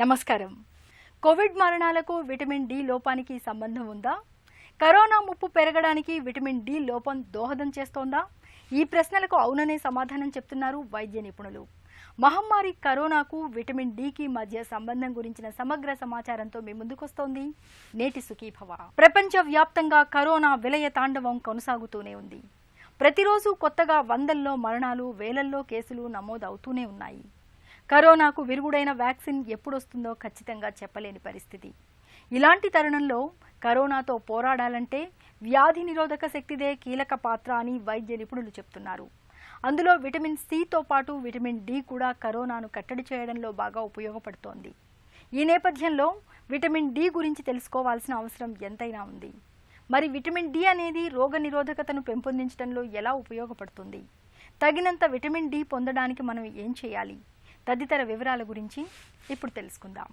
నమస్కారం. కోవిడ్ మరణాలకు vitamin D లోపానికి సంబంధం ఉందా? కరోనా ముప్పు పెరగడానికి విటమిన్ డి లోపం దోహదం చేస్తోందా? ఈ ప్రశ్నలకు అవుననే సమాధానం చెప్తున్నారు వైద్య నిపుణులు. మహమ్మారి కరోనాకు విటమిన్ డికి మధ్య సంబంధం గురించిన సమగ్ర సమాచారంతో మీ ముందుకొస్తోంది నేటి సుఖీభవ. ప్రపంచవ్యాప్తంగా కరోనా విలయ తాండవం కొనసాగుతూనే ఉంది. ప్రతిరోజు కొత్తగా వందల్లో మరణాలు, వేలల్లో కేసులు నమోదవుతూనే ఉన్నాయి. కరోనాకు విరుగుడైన వ్యాక్సిన్ ఎప్పుడొస్తుందో ఖచ్చితంగా చెప్పలేని పరిస్థితి. ఇలాంటి తరుణంలో కరోనాతో పోరాడాలంటే వ్యాధి నిరోధక శక్తిదే కీలక పాత్ర అని వైద్య నిపుణులు చెప్తున్నారు. అందులో విటమిన్ సితో పాటు విటమిన్ డి కూడా కరోనాను కట్టడి చేయడంలో బాగా ఉపయోగపడుతోంది. ఈ నేపథ్యంలో విటమిన్ డి గురించి తెలుసుకోవాల్సిన అవసరం ఎంతైనా ఉంది. మరి విటమిన్ డి అనేది రోగ నిరోధకతను పెంపొందించడంలో ఎలా ఉపయోగపడుతుంది? తగినంత విటమిన్ డి పొందడానికి మనం ఏం చేయాలి? తదితర వివరాల గురించి ఇప్పుడు తెలుసుకుందాం.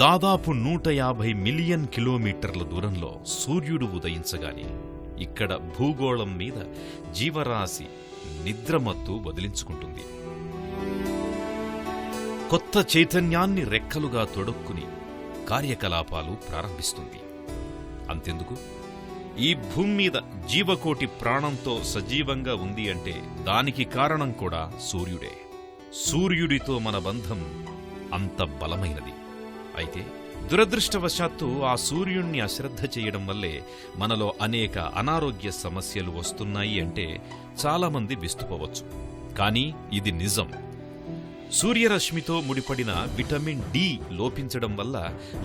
దాదాపు 150 మిలియన్ కిలోమీటర్ల దూరంలో సూర్యుడు ఉదయించగానే ఇక్కడ భూగోళం మీద జీవరాశి నిద్రమత్తు వదిలించుకుంటుంది. కొత్త చైతన్యాన్ని రెక్కలుగా తొడుక్కుని కార్యకలాపాలు ప్రారంభిస్తుంది. అంతెందుకు, ఈ భూమి మీద జీవకోటి ప్రాణంతో సజీవంగా ఉంది అంటే దానికి కారణం కూడా సూర్యుడే. సూర్యుడితో మన బంధం అంత బలమైనది. అయితే దురదృష్టవశాత్తు ఆ సూర్యుణ్ణి అశ్రద్ధ చేయడం వల్లే మనలో అనేక అనారోగ్య సమస్యలు వస్తున్నాయి అంటే చాలామంది విస్తుపోవచ్చు. కానీ ఇది నిజం. సూర్యరశ్మితో ముడిపడిన విటమిన్ డి లోపించడం వల్ల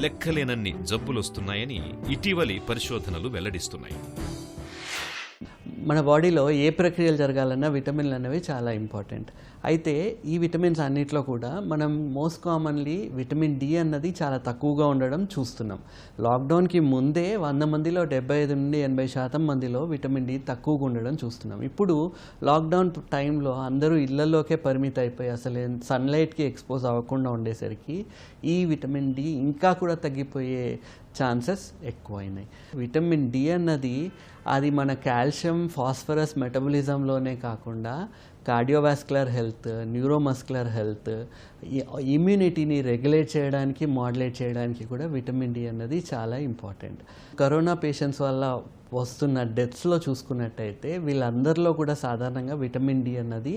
లెక్కలేనన్ని జబ్బులొస్తున్నాయని ఇటీవలి పరిశోధనలు వెల్లడిస్తున్నాయి. మన బాడీలో ఏ ప్రక్రియలు జరగాలన్నా విటమిన్లు అనేవి చాలా ఇంపార్టెంట్. అయితే ఈ విటమిన్స్ అన్నిట్లో కూడా మనం మోస్ట్ కామన్లీ విటమిన్ డి అన్నది చాలా తక్కువగా ఉండడం చూస్తున్నాం. లాక్డౌన్కి ముందే 100 మందిలో 75 నుండి 80% మందిలో విటమిన్ డి తక్కువగా ఉండడం చూస్తున్నాం. ఇప్పుడు లాక్డౌన్ టైంలో అందరూ ఇళ్లలోకే పరిమితి అయిపోయి అసలు సన్లైట్కి ఎక్స్పోజ్ అవ్వకుండా ఉండేసరికి ఈ విటమిన్ డి ఇంకా కూడా తగ్గిపోయే ఛాన్సెస్ ఎక్కువైనాయి. విటమిన్ డి అన్నది అది మన కాల్షియం, ఫాస్ఫరస్ మెటబలిజంలోనే కాకుండా కార్డియోవాస్కులర్ హెల్త్, న్యూరోమస్కులర్ హెల్త్, ఇమ్యూనిటీని రెగ్యులేట్ చేయడానికి, మాడ్యులేట్ చేయడానికి కూడా విటమిన్ డి అన్నది చాలా ఇంపార్టెంట్. కరోనా పేషెంట్స్ వల్ల వస్తున్న డెత్స్లో చూసుకున్నట్టయితే వీళ్ళందరిలో కూడా సాధారణంగా విటమిన్ డి అన్నది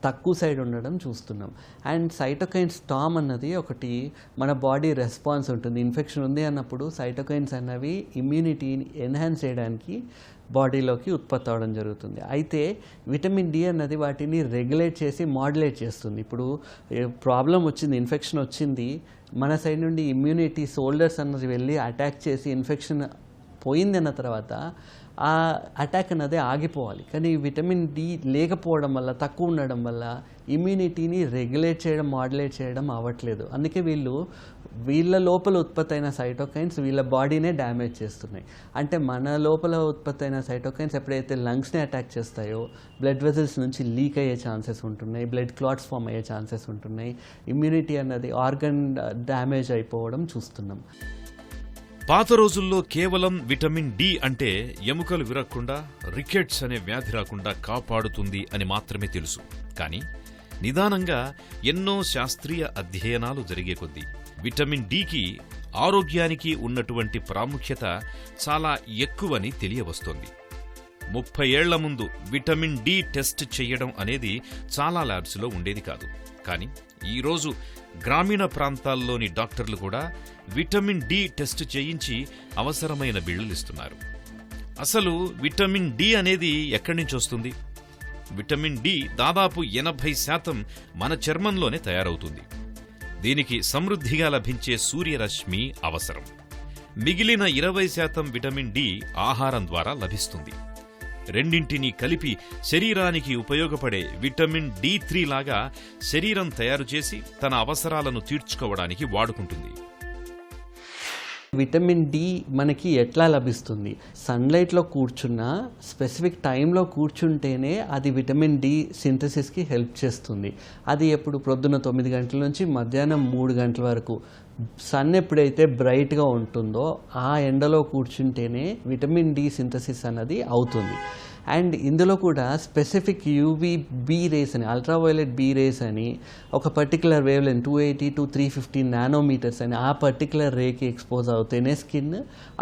తక్కువ సైడ్ ఉండడం చూస్తున్నాం. అండ్ సైటోకైన్ స్టార్మ్ అన్నది ఒకటి మన బాడీ రెస్పాన్స్ ఉంటుంది. ఇన్ఫెక్షన్ ఉంది అన్నప్పుడు సైటోకైన్స్ అన్నవి ఇమ్యూనిటీని ఎన్హాన్స్ చేయడానికి బాడీలోకి ఉత్పత్తి అవడం జరుగుతుంది. అయితే విటమిన్ డి అన్నది వాటిని రెగ్యులేట్ చేసి మాడ్యులేట్ చేస్తుంది. ఇప్పుడు ప్రాబ్లం వచ్చింది, ఇన్ఫెక్షన్ వచ్చింది, మన సైడ్ నుండి ఇమ్యూనిటీ సోల్డర్స్ అన్నది వెళ్ళి అటాక్ చేసి ఇన్ఫెక్షన్ పోయిందన్న తర్వాత ఆ అటాక్ అన్నది ఆగిపోవాలి. కానీ విటమిన్ డి లేకపోవడం వల్ల, తక్కువ ఉండడం వల్ల ఇమ్యూనిటీని రెగ్యులేట్ చేయడం, మాడ్యులేట్ చేయడం అవ్వట్లేదు. అందుకే వీళ్ళ లోపల ఉత్పత్తి అయిన సైటోకైన్స్ వీళ్ళ బాడీనే డ్యామేజ్ చేస్తున్నాయి. అంటే మన లోపల ఉత్పత్తి అయిన సైటోకైన్స్ ఎప్పుడైతే లంగ్స్ని అటాక్ చేస్తాయో బ్లడ్ వెజల్స్ నుంచి లీక్ అయ్యే ఛాన్సెస్ ఉంటున్నాయి, బ్లడ్ క్లాట్స్ ఫామ్ అయ్యే ఛాన్సెస్ ఉంటున్నాయి, ఇమ్యూనిటీ అన్నది ఆర్గన్ డ్యామేజ్ అయిపోవడం చూస్తున్నాం. పాత రోజుల్లో కేవలం విటమిన్ డి అంటే ఎముకలు విరక్కుండా, రికెట్స్ అనే వ్యాధి రాకుండా కాపాడుతుంది అని మాత్రమే తెలుసు. కానీ నిదానంగా ఎన్నో శాస్త్రీయ అధ్యయనాలు జరిగే కొద్దీ విటమిన్ డికి ఆరోగ్యానికి ఉన్నటువంటి ప్రాముఖ్యత చాలా ఎక్కువని తెలియవస్తోంది. 30 ఏళ్ల ముందు విటమిన్ డి టెస్ట్ చేయడం అనేది చాలా ల్యాబ్స్లో ఉండేది కాదు. కానీ ఈరోజు గ్రామీణ ప్రాంతాల్లోని డాక్టర్లు కూడా విటమిన్ డి టెస్ట్ చేయించి అవసరమైన బిళ్లు ఇస్తున్నారు. అసలు విటమిన్ డి అనేది ఎక్కడి నుంచి వస్తుంది? విటమిన్ డి దాదాపు 80% మన చర్మంలోనే తయారవుతుంది. దీనికి సమృద్ధిగా లభించే సూర్యరశ్మి అవసరం. మిగిలిన 20% విటమిన్ డి ఆహారం ద్వారా లభిస్తుంది. రెండింటినీ కలిపి శరీరానికి ఉపయోగపడే విటమిన్ డి3 లాగా శరీరం తయారు చేసి తన అవసరాలను తీర్చుకోవడానికి వాడుకుంటుంది. విటమిన్ డి మనకి ఎట్లా లభిస్తుంది? సన్లైట్లో కూర్చున్న స్పెసిఫిక్ టైంలో కూర్చుంటేనే అది విటమిన్ డి సింథసిస్కి హెల్ప్ చేస్తుంది. అది ఎప్పుడు ప్రొద్దున 9 గంటల నుంచి మధ్యాహ్నం 3 గంటల వరకు సన్ ఎప్పుడైతే బ్రైట్గా ఉంటుందో ఆ ఎండలో కూర్చుంటేనే విటమిన్ డి సింథసిస్ అన్నది అవుతుంది. అండ్ ఇందులో కూడా స్పెసిఫిక్ యూవీ బీ రేస్ అని, అల్ట్రావైలెట్ బీ రేస్ అని ఒక particular wave length 280 to 350 nanometres అని ఆ పర్టికులర్ రేకి ఎక్స్పోజ్ అవుతేనే స్కిన్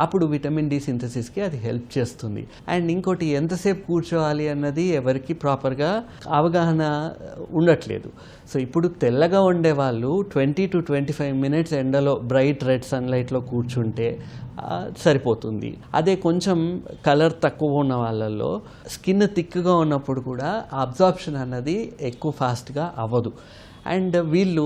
అప్పుడు విటమిన్ డి సింథసిస్కి అది హెల్ప్ చేస్తుంది. అండ్ ఇంకోటి ఎంతసేపు కూర్చోవాలి అన్నది ఎవరికి ప్రాపర్గా అవగాహన ఉండట్లేదు. సో ఇప్పుడు తెల్లగా ఉండే వాళ్ళు 20 to 25 మినిట్స్ ఎండలో బ్రైట్ రెడ్ సన్లైట్లో కూర్చుంటే సరిపోతుంది. అదే కొంచెం కలర్ తక్కువ ఉన్న వాళ్ళల్లో స్కిన్ థిక్గా ఉన్నప్పుడు కూడా అబ్జార్ప్షన్ అన్నది ఎక్కువ ఫాస్ట్గా అవ్వదు. అండ్ వీళ్ళు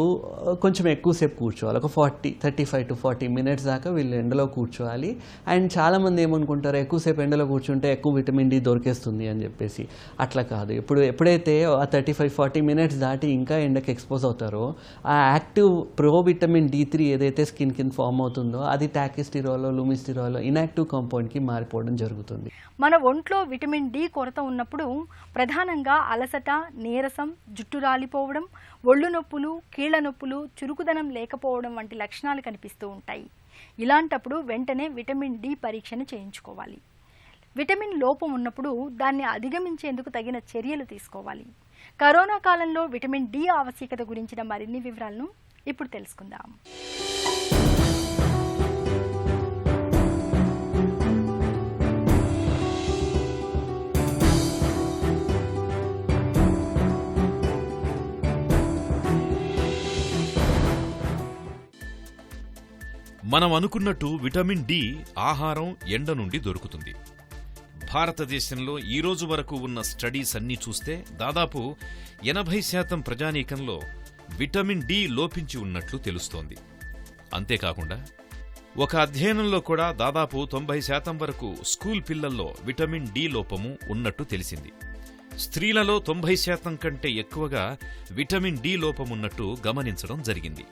కొంచెం ఎక్కువసేపు కూర్చోవాలి, ఒక 35 to 40 మినిట్స్ దాకా వీళ్ళు ఎండలో కూర్చోవాలి. అండ్ చాలామంది ఏమనుకుంటారు, ఎక్కువసేపు ఎండలో కూర్చుంటే ఎక్కువ విటమిన్ డి దొరికేస్తుంది అని చెప్పేసి. అట్లా కాదు. ఎప్పుడైతే ఆ 35-40 మినిట్స్ దాటి ఇంకా ఎండకి ఎక్స్పోజ్ అవుతారో ఆ యాక్టివ్ ప్రో విటమిన్ D3 ఏదైతే స్కిన్ కింద ఫామ్ అవుతుందో అది టాకిస్టిరాలో, లూమిస్టిరాలో ఇన్యాక్టివ్ కాంపౌండ్కి మారిపోవడం జరుగుతుంది. మన ఒంట్లో విటమిన్ డి కొరత ఉన్నప్పుడు ప్రధానంగా అలసట, నీరసం, జుట్టు రాలిపోవడం, ఒళ్ళు నొప్పులు, కీళ్ల నొప్పులు, చురుకుదనం లేకపోవడం వంటి లక్షణాలు కనిపిస్తూ ఉంటాయి. ఇలాంటప్పుడు వెంటనే విటమిన్ డి పరీక్షను చేయించుకోవాలి. విటమిన్ లోపం ఉన్నప్పుడు దాన్ని అధిగమించేందుకు తగిన చర్యలు తీసుకోవాలి. కరోనా కాలంలో విటమిన్ డి ఆవశ్యకత గురించిన మరిన్ని వివరాలను ఇప్పుడు తెలుసుకుందాం. మనం అనుకున్నట్టు విటమిన్ డి ఆహారం, ఎండ నుండి దొరుకుతుంది. భారతదేశంలో ఈ రోజు వరకు ఉన్న స్టడీస్ అన్నీ చూస్తే దాదాపు 80% ప్రజానీకంలో విటమిన్ డి లోపించి ఉన్నట్లు తెలుస్తోంది. అంతేకాకుండా ఒక అధ్యయనంలో కూడా దాదాపు 90% వరకు స్కూల్ పిల్లల్లో విటమిన్ డి లోపము ఉన్నట్టు తెలిసింది. స్త్రీలలో 90% కంటే ఎక్కువగా విటమిన్ డి లోపమున్నట్టు గమనించడం జరిగింది.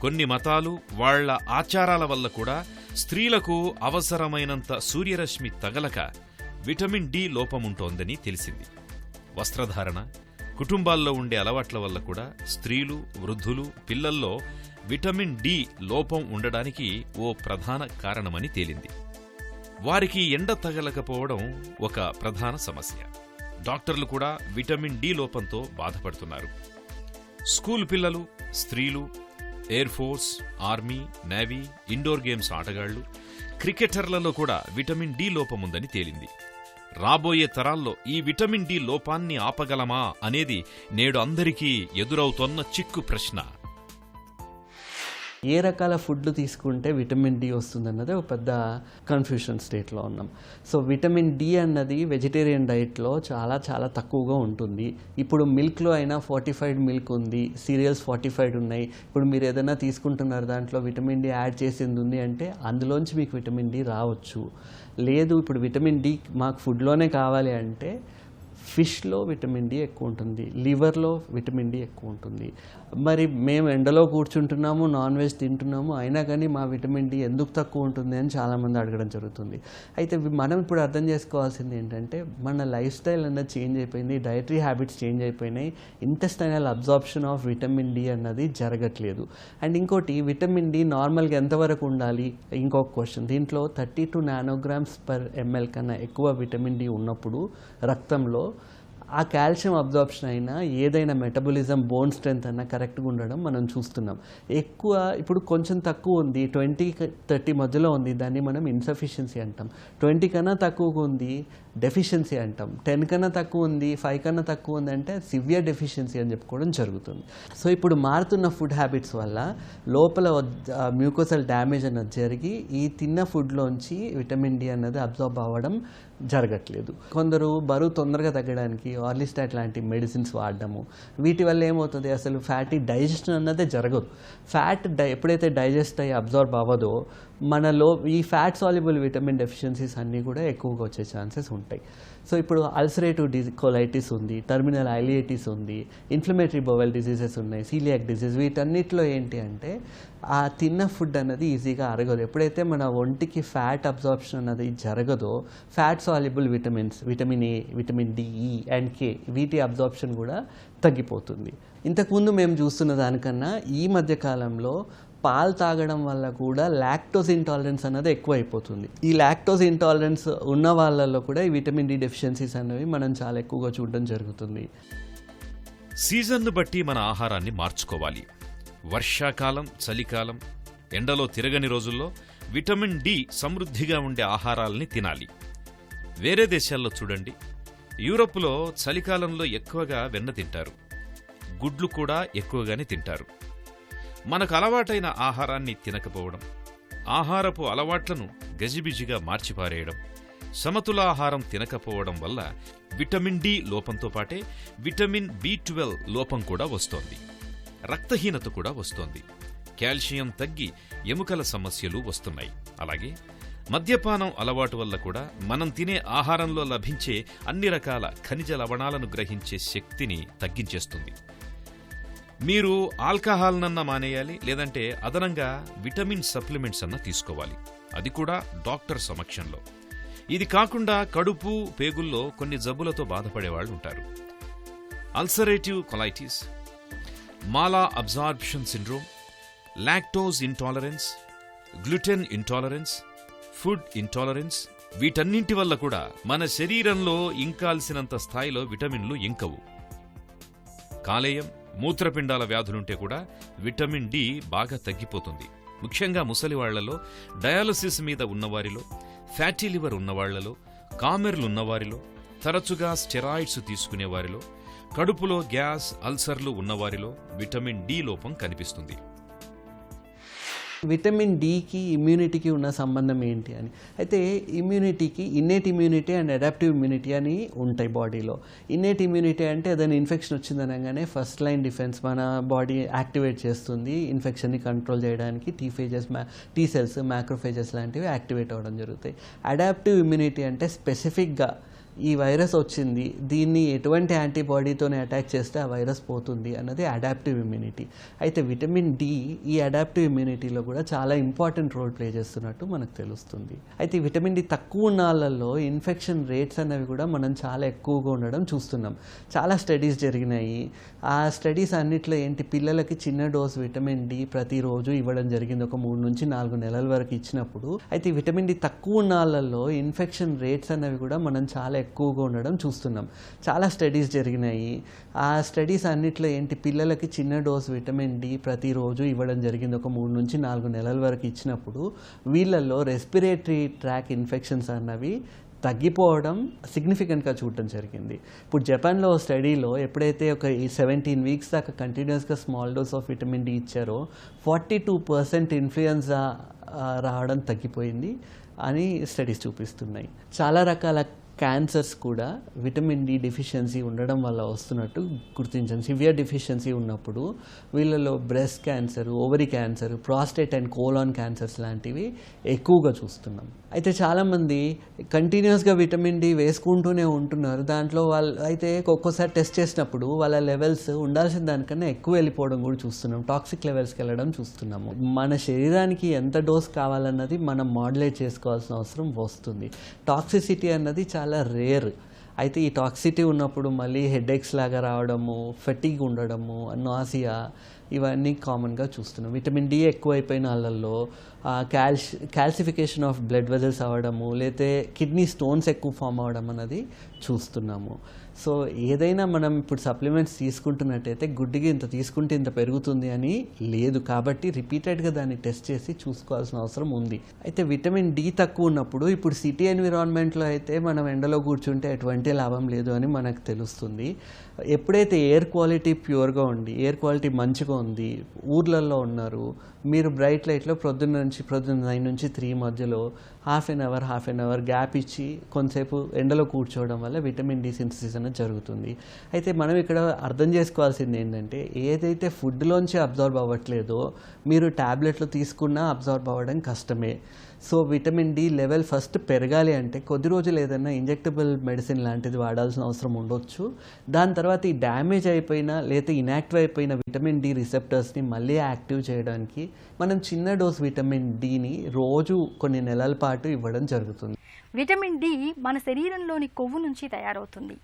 కొన్ని మతాలు వాళ్ల ఆచారాల వల్ల కూడా స్త్రీలకు అవసరమైనంత సూర్యరశ్మి తగలక విటమిన్ డి లోపముంటోందని తెలిసింది. వస్త్రధారణ, కుటుంబాల్లో ఉండే అలవాట్ల వల్ల కూడా స్త్రీలు, వృద్ధులు, పిల్లల్లో విటమిన్ డి లోపం ఉండడానికి ఓ ప్రధాన కారణమని తేలింది. వారికి ఎండ తగలకపోవడం ఒక ప్రధాన సమస్య. డాక్టర్లు కూడా విటమిన్ డి లోపంతో బాధపడుతున్నారు. స్కూల్ పిల్లలు, స్త్రీలు, air force, army, navy, indoor games ఆటగాళ్లు, క్రికెటర్లలో కూడా విటమిన్ డి లోపముందని తేలింది. రాబోయే తరాల్లో ఈ విటమిన్ డి లోపాన్ని ఆపగలమా అనేది నేడు అందరికీ ఎదురవుతోన్న చిక్కు ప్రశ్న. ఏ రకాల ఫుడ్లు తీసుకుంటే విటమిన్ డి వస్తుందన్నది ఒక పెద్ద కన్ఫ్యూషన్ స్టేట్లో ఉన్నాం. సో విటమిన్ డి అన్నది వెజిటేరియన్ డైట్లో చాలా చాలా తక్కువగా ఉంటుంది. ఇప్పుడు మిల్క్లో అయినా ఫోర్టిఫైడ్ మిల్క్ ఉంది, సీరియల్స్ ఫోర్టిఫైడ్ ఉన్నాయి. ఇప్పుడు మీరు ఏదైనా తీసుకుంటున్నారు దాంట్లో విటమిన్ డి యాడ్ చేసింది ఉంది అంటే అందులోంచి మీకు విటమిన్ డి రావచ్చు. లేదు ఇప్పుడు విటమిన్ డి మాకు ఫుడ్లోనే కావాలి అంటే ఫిష్లో విటమిన్ డి ఎక్కువ ఉంటుంది, లివర్లో విటమిన్ డి ఎక్కువ ఉంటుంది. మరి మేము ఎండలో కూర్చుంటున్నాము, నాన్ వెజ్ తింటున్నాము, అయినా కానీ మా విటమిన్ డి ఎందుకు తక్కువ ఉంటుంది అని చాలామంది అడగడం జరుగుతుంది. అయితే మనం ఇప్పుడు అర్థం చేసుకోవాల్సింది ఏంటంటే మన లైఫ్ స్టైల్ అన్నది చేంజ్ అయిపోయింది, డైటరీ హ్యాబిట్స్ చేంజ్ అయిపోయినాయి, intestinal absorption of vitamin D అన్నది జరగట్లేదు. అండ్ ఇంకోటి విటమిన్ డి నార్మల్గా ఎంతవరకు ఉండాలి ఇంకొక క్వశ్చన్. దీంట్లో 32 నానోగ్రామ్స్ పర్ ఎంఎల్ కన్నా ఎక్కువ విటమిన్ డి ఉన్నప్పుడు రక్తంలో ఆ కాల్షియం అబ్జార్ప్షన్ అయినా ఏదైనా మెటబాలిజం, బోన్ స్ట్రెంత్ అన్నా కరెక్ట్గా ఉండడం మనం చూస్తున్నాం. ఎక్కువ ఇప్పుడు కొంచెం తక్కువ ఉంది, 20-30 మధ్యలో ఉంది, దాన్ని మనం ఇన్సఫిషియన్సీ అంటాం. 20 కన్నా తక్కువగా ఉంది డెఫిషియన్సీ అంటాం. 10 కన్నా తక్కువ ఉంది, 5 కన్నా తక్కువ ఉంది అంటే సివియర్ డెఫిషియన్సీ అని చెప్పుకోవడం జరుగుతుంది. సో ఇప్పుడు మారుతున్న ఫుడ్ హ్యాబిట్స్ వల్ల లోపల మ్యూకోసల్ డ్యామేజ్ అన్నది జరిగి ఈ తిన్న ఫుడ్లోంచి విటమిన్ డి అన్నది అబ్జార్బ్ అవ్వడం జరగట్లేదు. కొందరు బరువు తొందరగా తగ్గడానికి ఆర్లిస్టాట్ లాంటి మెడిసిన్స్ వాడడము, వీటి వల్ల ఏమవుతుంది, అసలు ఫ్యాటీ డైజెషన్ అన్నదే జరగదు. ఫ్యాట్ ఎప్పుడైతే డైజెస్ట్ అయ్యి అబ్జార్బ్ అవ్వదో మనలో ఈ ఫ్యాట్ సాల్యుబుల్ విటమిన్ డెఫిషియన్సీస్ అన్నీ కూడా ఎక్కువగా వచ్చే ఛాన్సెస్ ఉంటాయి. ఉంటాయి. సో ఇప్పుడు అల్సరేటివ్ కొలైటిస్ ఉంది, టర్మినల్ ఐలియటిస్ ఉంది, ఇన్ఫ్లమేటరీ బowel డిసీజెస్ ఉన్నాయి, సీలియాక్ డిసీజ్. వీటన్నిటిలో ఏంటి అంటే ఆ తిన్న ఫుడ్ అన్నది ఈజీగా అరగదు. ఎప్పుడైతే మన ఒంటికి ఫ్యాట్ అబ్జార్ప్షన్ అన్నది జరగదో fat soluble vitamins, vitamin A, vitamin D, E and K, వీటి అబ్జార్ప్షన్ కూడా తగ్గిపోతుంది. ఇంతకుముందు మేము చూస్తున్న దానికన్నా ఈ మధ్య కాలంలో పాలు తాగడం వల్ల కూడా లాక్టోజ్ ఇంటాలరెన్స్ అన్నది ఎక్కువ అయిపోతుంది. ఈ లాక్టోజ్ ఇంటాలరెన్స్ ఉన్న వాళ్ళల్లో కూడా ఈ విటమిన్ డి డెఫిషియన్సీస్ అనేవి మనం చాలా ఎక్కువగా చూడడం జరుగుతుంది. సీజన్ను బట్టి మన ఆహారాన్ని మార్చుకోవాలి. వర్షాకాలం, చలికాలం, ఎండలో తిరగని రోజుల్లో విటమిన్ డి సమృద్ధిగా ఉండే ఆహారాల్ని తినాలి. వేరే దేశాల్లో చూడండి, యూరప్లో చలికాలంలో ఎక్కువగా వెన్న తింటారు, గుడ్లు కూడా ఎక్కువగానే తింటారు. మనకు అలవాటైన ఆహారాన్ని తినకపోవడం, ఆహారపు అలవాట్లను గజిబిజిగా మార్చిపారేయడం, సమతులాహారం తినకపోవడం వల్ల విటమిన్ డి లోపంతో పాటే విటమిన్ బి12 లోపం కూడా వస్తోంది. రక్తహీనత కూడా వస్తోంది. కాల్షియం తగ్గి ఎముకల సమస్యలు వస్తున్నాయి. అలాగే మద్యపానం అలవాటు వల్ల కూడా మనం తినే ఆహారంలో లభించే అన్ని రకాల ఖనిజ లవణాలను గ్రహించే శక్తిని తగ్గించేస్తుంది. మీరు ఆల్కహాల్నన్నా మానేయాలి, లేదంటే అదనంగా విటమిన్ సప్లిమెంట్స్ అన్నా తీసుకోవాలి, అది కూడా డాక్టర్ సమక్షంలో. ఇది కాకుండా కడుపు, పేగుల్లో కొన్ని జబ్బులతో బాధపడేవాళ్ళు ఉంటారు. అల్సరేటివ్ కొలైటిస్, మాలా absorption syndrome, lactose intolerance, gluten intolerance, food intolerance, వీటన్నింటి వల్ల కూడా మన శరీరంలో ఇంకాల్సినంత స్థాయిలో విటమిన్లు ఇంకవు. కాలేయం, మూత్రపిండాల వ్యాధులుంటే కూడా విటమిన్ డి బాగా తగ్గిపోతుంది. ముఖ్యంగా ముసలివాళ్లలో, డయాలసిస్ మీద ఉన్నవారిలో, ఫ్యాటీ లివర్ ఉన్నవాళ్లలో, కామెర్లున్నవారిలో, తరచుగా స్టెరాయిడ్స్ తీసుకునేవారిలో, కడుపులో గ్యాస్, అల్సర్లు ఉన్నవారిలో విటమిన్ డి లోపం కనిపిస్తుంది. విటమిన్ డికి ఇమ్యూనిటీకి ఉన్న సంబంధం ఏంటి అని అయితే, ఇమ్యూనిటీకి innate immunity and adaptive immunity అని ఉంటాయి బాడీలో. ఇన్నేట్ ఇమ్యూనిటీ అంటే ఏదైనా ఇన్ఫెక్షన్ వచ్చిందనగానే ఫస్ట్ లైన్ డిఫెన్స్ మన బాడీ యాక్టివేట్ చేస్తుంది ఇన్ఫెక్షన్ని కంట్రోల్ చేయడానికి. టీ సెల్స్, మ్యాక్రోఫేజెస్ లాంటివి యాక్టివేట్ అవ్వడం జరుగుతాయి. అడాప్టివ్ ఇమ్యూనిటీ అంటే స్పెసిఫిక్గా ఈ వైరస్ వచ్చింది, దీన్ని ఎటువంటి యాంటీబాడీతోనే అటాక్ చేస్తే ఆ వైరస్ పోతుంది అన్నది అడాప్టివ్ ఇమ్యూనిటీ. అయితే విటమిన్ డి ఈ అడాప్టివ్ ఇమ్యూనిటీలో కూడా చాలా ఇంపార్టెంట్ రోల్ ప్లే చేస్తున్నట్టు మనకు తెలుస్తుంది. అయితే విటమిన్ డి తక్కువ ఉన్న వాళ్ళల్లో ఇన్ఫెక్షన్ రేట్స్ అనేవి కూడా మనం చాలా ఎక్కువగా ఉండడం చూస్తున్నాం. చాలా స్టడీస్ జరిగినాయి. ఆ స్టడీస్ అన్నిట్లో ఏంటి, పిల్లలకి చిన్న డోస్ విటమిన్ డి ప్రతిరోజు ఇవ్వడం జరిగింది, ఒక 3 నుంచి 4 నెలల వరకు ఇచ్చినప్పుడు. అయితే విటమిన్ డి తక్కువ ఉన్న వాళ్ళల్లో ఇన్ఫెక్షన్ రేట్స్ అనేవి కూడా మనం చాలా ఎక్కువగా ఉండడం చూస్తున్నాం. చాలా స్టడీస్ జరిగినాయి. ఆ స్టడీస్ అన్నిట్లో ఏంటి, పిల్లలకి చిన్న డోస్ విటమిన్ డి ప్రతిరోజు ఇవ్వడం జరిగింది, ఒక 3 నుంచి 4 నెలల వరకు ఇచ్చినప్పుడు వీళ్ళల్లో రెస్పిరేటరీ ట్రాక్ ఇన్ఫెక్షన్స్ అన్నవి తగ్గిపోవడం సిగ్నిఫికెంట్గా చూడటం జరిగింది. ఇప్పుడు జపాన్లో స్టడీలో ఎప్పుడైతే ఒక 17 వీక్స్ దాకా కంటిన్యూస్గా small dose of vitamin D ఇచ్చారో 42% ఇన్ఫ్లుయెన్జా రావడం తగ్గిపోయింది అని స్టడీస్ చూపిస్తున్నాయి. చాలా రకాల క్యాన్సర్స్ కూడా విటమిన్ డి డెఫిషియన్సీ ఉండడం వల్ల వస్తున్నట్టు గుర్తించాం. సివియర్ డెఫిషియన్సీ ఉన్నప్పుడు వీళ్ళలో breast cancer, ovary cancer, prostate and colon cancers లాంటివి ఎక్కువగా చూస్తున్నాం. అయితే చాలామంది కంటిన్యూస్గా విటమిన్ డి వేసుకుంటూనే ఉంటున్నారు. దాంట్లో వాళ్ళు అయితే ఒక్కోసారి టెస్ట్ చేసినప్పుడు వాళ్ళ లెవెల్స్ ఉండాల్సిన దానికన్నా ఎక్కువ వెళ్ళిపోవడం కూడా చూస్తున్నాం. టాక్సిక్ లెవెల్స్కి వెళ్ళడం చూస్తున్నాము. మన శరీరానికి ఎంత డోస్ కావాలన్నది మనం మాడ్యులేట్ చేసుకోవాల్సిన అవసరం వస్తుంది. టాక్సిసిటీ అన్నది చాలా రేర్. అయితే ఈ టాక్సిటీ ఉన్నప్పుడు మళ్ళీ హెడేక్స్ లాగా రావడము, ఫెటిగ్ ఉండడము, నాసియా, ఇవన్నీ కామన్గా చూస్తున్నాం. విటమిన్ డి ఎక్కువైపోయిన వాళ్ళల్లో క్యాల్సిఫికేషన్ ఆఫ్ బ్లడ్ వెజల్స్ అవ్వడము, లేతే కిడ్నీ స్టోన్స్ ఎక్కువ ఫామ్ అవ్వడం అన్నది చూస్తున్నాము. సో ఏదైనా మనం ఇప్పుడు సప్లిమెంట్స్ తీసుకుంటున్నట్టయితే గుడ్డిగా ఇంత తీసుకుంటే ఇంత పెరుగుతుంది అని లేదు. కాబట్టి రిపీటెడ్గా దాన్ని టెస్ట్ చేసి చూసుకోవాల్సిన అవసరం ఉంది. అయితే విటమిన్ డి తక్కువ ఉన్నప్పుడు ఇప్పుడు సిటీ ఎన్విరాన్మెంట్లో అయితే మనం ఎండలో కూర్చుంటే ఎటువంటి లాభం లేదు అని మనకు తెలుస్తుంది. ఎప్పుడైతే ఎయిర్ క్వాలిటీ ప్యూర్గా ఉండి, ఎయిర్ క్వాలిటీ మంచిగా ఉంది, ఊర్లలో ఉన్నారు, మీరు బ్రైట్ లైట్లో పొద్దున్న 9 నుంచి 3 మధ్యలో హాఫ్ అన్ అవర్ గ్యాప్ ఇచ్చి కొంతసేపు ఎండలో కూర్చోవడం వల్ల విటమిన్ డి సింథసిస్ అనేది జరుగుతుంది. అయితే మనం ఇక్కడ అర్థం చేసుకోవాల్సింది ఏంటంటే, ఏదైతే ఫుడ్లోంచి అబ్జార్బ్ అవ్వట్లేదో మీరు ట్యాబ్లెట్లు తీసుకున్నా అబ్జార్బ్ అవ్వడం కష్టమే. So vitamin D level first పెరగాలి అంటే కొద్ది రోజులు ఏదైనా ఇంజెక్టబుల్ మెడిసిన్ లాంటిది వాడాల్సిన అవసరం ఉండొచ్చు. దాని తర్వాత ఈ డ్యామేజ్ అయిపోయిన లేదా ఇన్యాక్టివ్ అయిపోయిన విటమిన్ డి రిసెప్టర్స్ని మళ్ళీ యాక్టివ్ చేయడానికి మనం చిన్న డోస్ విటమిన్ డిని రోజు కొన్ని నెలల పాటు ఇవ్వడం జరుగుతుంది. విటమిన్ డి మన శరీరంలోని కొవ్వు నుంచి తయారవుతుంది.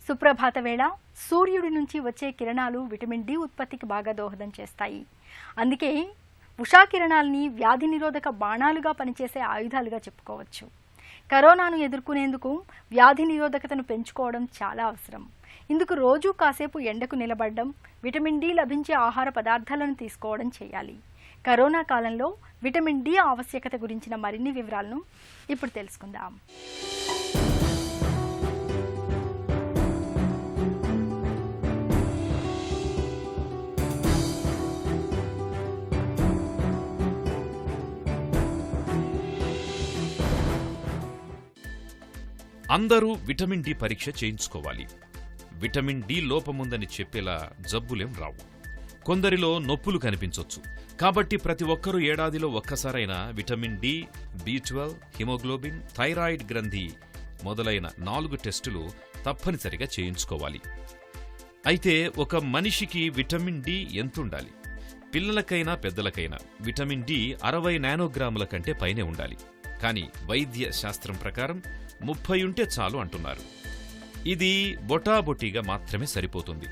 సుప్రభాత వేళ సూర్యుడి నుంచి వచ్చే కిరణాలు విటమిన్ డి ఉత్పత్తికి బాగా దోహదం చేస్తాయి. అందుకే ఉషా కిరణాలని వ్యాధి నిరోధక బాణాలుగా పనిచేసే ఆయుధాలుగా చెప్పుకోవచ్చు. కరోనాను ఎదుర్కొనేందుకు వ్యాధి నిరోధకతను పెంచుకోవడం చాలా అవసరం. ఇందుకు రోజు కాసేపు ఎండకు నిలబడడం, విటమిన్ డి లభించే ఆహార పదార్థాలను తీసుకోవడం చేయాలి. కరోనా కాలంలో విటమిన్ డి ఆవశ్యకత గురించిన మరిన్ని వివరాలను ఇప్పుడు తెలుసుకుందాం. అందరూ విటమిన్ డి పరీక్ష చేయించుకోవాలి. విటమిన్ డి లోపముందని చెప్పేలా జబ్బులేం రావు. కొందరిలో నొప్పులు కనిపించొచ్చు. కాబట్టి ప్రతి ఒక్కరూ ఏడాదిలో ఒక్కసారైనా vitamin D, B12, haemoglobin, thyroid గ్రంథి మొదలైన 4 టెస్టులు తప్పనిసరిగా చేయించుకోవాలి. అయితే ఒక మనిషికి విటమిన్ డి ఎంతుండాలి? పిల్లలకైనా పెద్దలకైనా విటమిన్ డి 60 నానోగ్రాముల కంటే పైనే ఉండాలి. కానీ వైద్య శాస్త్రం ప్రకారం 30 ఉంటే చాలు అంటున్నారు. ఇది బొటాబొటీగా మాత్రమే సరిపోతుంది.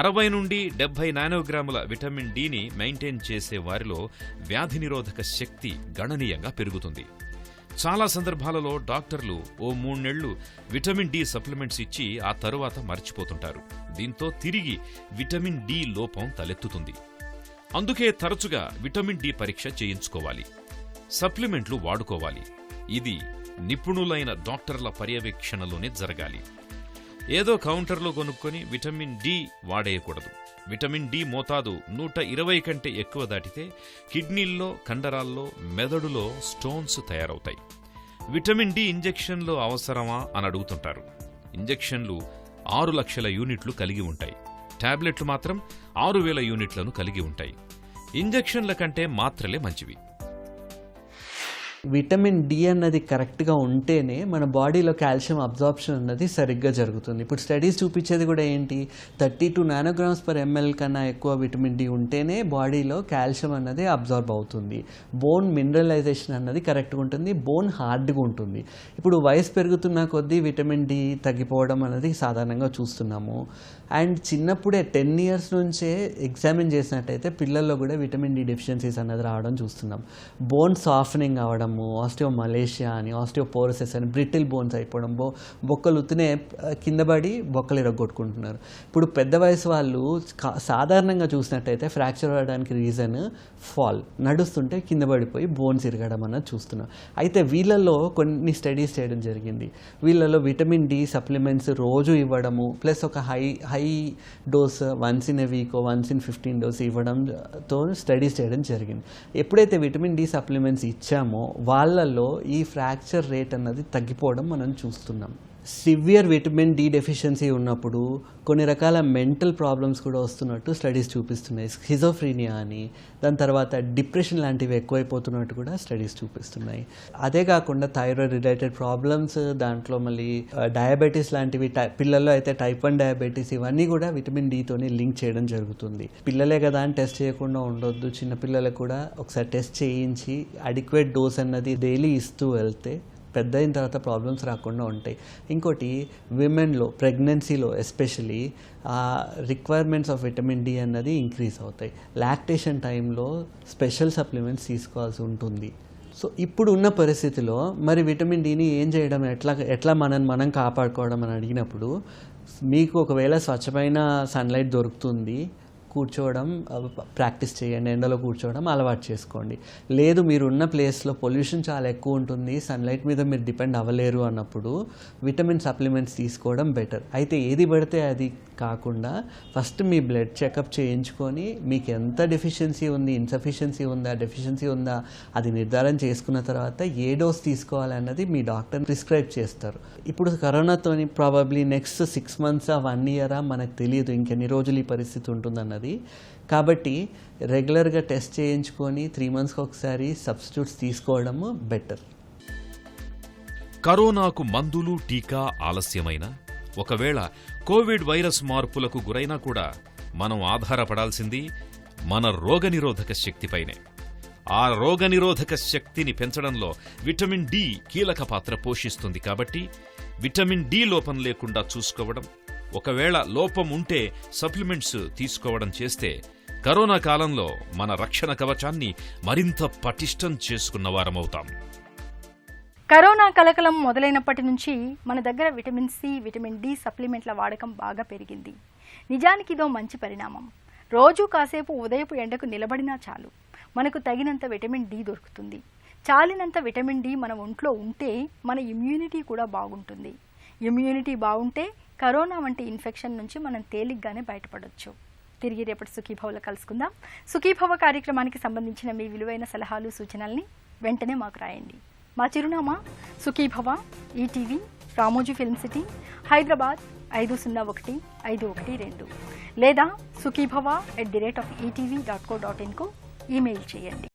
60 నుండి 70 నానోగ్రాముల విటమిన్ డిని మెయింటైన్ చేసే వారిలో వ్యాధి నిరోధక శక్తి గణనీయంగా పెరుగుతుంది. చాలా సందర్భాలలో డాక్టర్లు ఓ 3 నెలలు విటమిన్ డి సప్లిమెంట్స్ ఇచ్చి ఆ తరువాత మర్చిపోతుంటారు. దీంతో తిరిగి విటమిన్ డి లోపం తలెత్తుతుంది. అందుకే తరచుగా విటమిన్ డి పరీక్ష చేయించుకోవాలి. సప్లిమెంట్లు వాడుకోవాలి. ఇది నిపుణులైన డాక్టర్ల పర్యవేక్షణలోనే జరగాలి. ఏదో కౌంటర్లో కొనుక్కొని విటమిన్ డి వాడేయకూడదు. విటమిన్ డి మోతాదు 120 కంటే ఎక్కువ దాటితే కిడ్నీల్లో, కండరాల్లో, మెదడులో స్టోన్స్ తయారవుతాయి. విటమిన్ డి ఇంజెక్షన్లు అవసరమా అని అడుగుతుంటారు. ఇంజెక్షన్లు 6 లక్షల యూనిట్లు కలిగి ఉంటాయి. టాబ్లెట్లు మాత్రం 6,000 యూనిట్లను కలిగి ఉంటాయి. ఇంజెక్షన్ల కంటే మాత్రలే మంచివి. విటమిన్ డి అన్నది కరెక్ట్గా ఉంటేనే మన బాడీలో కాల్షియం అబ్జార్ప్షన్ అన్నది సరిగ్గా జరుగుతుంది. ఇప్పుడు స్టడీస్ చూపించేది కూడా ఏంటి, 32 నానోగ్రామ్స్ పర్ ఎంఎల్ కన్నా ఎక్కువ విటమిన్ డి ఉంటేనే బాడీలో కాల్షియం అన్నది అబ్జార్బ్ అవుతుంది. బోన్ మినరలైజేషన్ అన్నది కరెక్ట్గా ఉంటుంది. బోన్ హార్డ్గా ఉంటుంది. ఇప్పుడు వయసు పెరుగుతున్న కొద్దీ విటమిన్ డి తగ్గిపోవడం అనేది సాధారణంగా చూస్తున్నాము. అండ్ చిన్నప్పుడే 10 ఇయర్స్ నుంచే ఎగ్జామిన్ చేసినట్టయితే పిల్లల్లో కూడా విటమిన్ డి డెఫిషియన్సీస్ అనేది రావడం చూస్తున్నాం. బోన్ సాఫ్టనింగ్ అవడము, ఆస్టియోమలేషియా అని, ఆస్టియోపోరోసిస్ అని, బ్రిటిల్ బోన్స్ అయిపోవడం, బొక్కలు ఉత్తినే కింద పడి బొక్కలు ఇరగొట్టుకుంటున్నారు. ఇప్పుడు పెద్ద వయసు వాళ్ళు సాధారణంగా చూసినట్టయితే ఫ్రాక్చర్ అవ్వడానికి రీజన్ ఫాల్, నడుస్తుంటే కింద పడిపోయి బోన్స్ ఇరగడం అన్నది చూస్తున్నాం. అయితే వీళ్ళల్లో కొన్ని స్టడీస్ చేయడం జరిగింది. వీళ్ళలో విటమిన్ డి సప్లిమెంట్స్ రోజు ఇవ్వడము ప్లస్ ఒక high dose once in a week, once in 15 dose ఇవ్వడంతో స్టడీస్ చేయడం జరిగింది. ఎప్పుడైతే విటమిన్ డి సప్లిమెంట్స్ ఇచ్చామో వాళ్ళల్లో ఈ ఫ్రాక్చర్ రేట్ అన్నది తగ్గిపోవడం మనం చూస్తున్నాం. సివియర్ విటమిన్ డి డెఫిషియన్సీ ఉన్నప్పుడు కొన్ని రకాల మెంటల్ ప్రాబ్లమ్స్ కూడా వస్తున్నట్టు స్టడీస్ చూపిస్తున్నాయి. స్కిజోఫ్రీనియా అని, దాని తర్వాత డిప్రెషన్ లాంటివి ఎక్కువైపోతున్నట్టు కూడా స్టడీస్ చూపిస్తున్నాయి. అదే కాకుండా థైరాయిడ్ రిలేటెడ్ ప్రాబ్లమ్స్, దాంట్లో మళ్ళీ డయాబెటీస్ లాంటివి, పిల్లల్లో అయితే టైప్ 1 డయాబెటీస్, ఇవన్నీ కూడా విటమిన్ డితోనే లింక్ చేయడం జరుగుతుంది. పిల్లలే కదా అని టెస్ట్ చేయకుండా ఉండొద్దు. చిన్నపిల్లలకు కూడా ఒకసారి టెస్ట్ చేయించి అడిక్వేట్ డోస్ అన్నది డైలీ ఇస్తూ వెళ్తే పెద్ద అయిన తర్వాత ప్రాబ్లమ్స్ రాకుండా ఉంటాయి. ఇంకోటి విమెన్లో ప్రెగ్నెన్సీలో especially requirements of vitamin D అన్నది ఇంక్రీజ్ అవుతాయి. లాక్టేషన్ టైంలో స్పెషల్ సప్లిమెంట్స్ తీసుకోవాల్సి ఉంటుంది. సో ఇప్పుడు ఉన్న పరిస్థితిలో మరి విటమిన్ డిని ఏం చేయడం, ఎట్లా మనం కాపాడుకోవడం అని అడిగినప్పుడు, మీకు ఒకవేళ స్వచ్ఛమైన సన్లైట్ దొరుకుతుంది, కూర్చోవడం ప్రాక్టీస్ చేయండి, ఎండలో కూర్చోవడం అలవాటు చేసుకోండి. లేదు మీరు ఉన్న ప్లేస్లో పొల్యూషన్ చాలా ఎక్కువ ఉంటుంది, సన్లైట్ మీద మీరు డిపెండ్ అవ్వలేరు అన్నప్పుడు విటమిన్ సప్లిమెంట్స్ తీసుకోవడం బెటర్. అయితే ఏది పడితే అది కాకుండా ఫస్ట్ మీ బ్లడ్ చెకప్ చేయించుకొని మీకు ఎంత డెఫిషియన్సీ ఉంది, ఇన్సఫిషియన్సీ ఉందా, డెఫిషియన్సీ ఉందా అది నిర్ధారణ చేసుకున్న తర్వాత ఏ డోస్ తీసుకోవాలన్నది మీ డాక్టర్ ప్రిస్క్రైబ్ చేస్తారు. ఇప్పుడు కరోనాతోని ప్రాబబ్లీ నెక్స్ట్ 6 months 1 year మనకు తెలియదు ఇంకెన్ని రోజులు ఈ పరిస్థితి ఉంటుందన్నది. ఉన్నది. కాబట్టి రెగ్యులర్గా టెస్ట్ చేయించుకొని 3 monthsకి ఒకసారి సబ్స్టిట్యూట్స్ తీసుకోవడము బెటర్. కరోనాకు మందులు, టీకా ఆలస్యమైన, ఒకవేళ కోవిడ్ వైరస్ మార్పులకు గురైనా కూడా మనం ఆధారపడాల్సింది మన రోగనిరోధక శక్తిపైనే. ఆ రోగనిరోధక శక్తిని పెంచడంలో విటమిన్ డి కీలక పాత్ర పోషిస్తుంది. కాబట్టి విటమిన్ డి లోపం లేకుండా చూసుకోవడం, ఒకవేళ లోపం ఉంటే సప్లిమెంట్స్ తీసుకోవడం చేస్తే కరోనా కాలంలో మన రక్షణ కవచాన్ని మరింత పటిష్టం చేసుకున్న వారమవుతాం. కరోనా కలకలం మొదలైనప్పటి నుంచి మన దగ్గర విటమిన్ సి, విటమిన్ డి సప్లిమెంట్ల వాడకం బాగా పెరిగింది. నిజానికి ఇదో మంచి పరిణామం. రోజు కాసేపు ఉదయపు ఎండకు నిలబడినా చాలు, మనకు తగినంత విటమిన్ డి దొరుకుతుంది. చాలినంత విటమిన్ డి మన ఒంట్లో ఉంటే మన ఇమ్యూనిటీ కూడా బాగుంటుంది. ఇమ్యూనిటీ బాగుంటే కరోనా వంటి ఇన్ఫెక్షన్ నుంచి మనం తేలిగ్గానే బయటపడవచ్చు. తిరిగి రేపటి సుఖీభవలో కలుసుకుందాం. సుఖీభవ కార్యక్రమానికి సంబంధించిన మీ విలువైన సలహాలు, సూచనల్ని వెంటనే మాకు రాయండి. మా చిరునామా Sukhibhava, ETV, Ramoji film city, Hyderabad 501512 లేదా sukhibhava@etv.co.in కు ఈమెయిల్ చేయండి.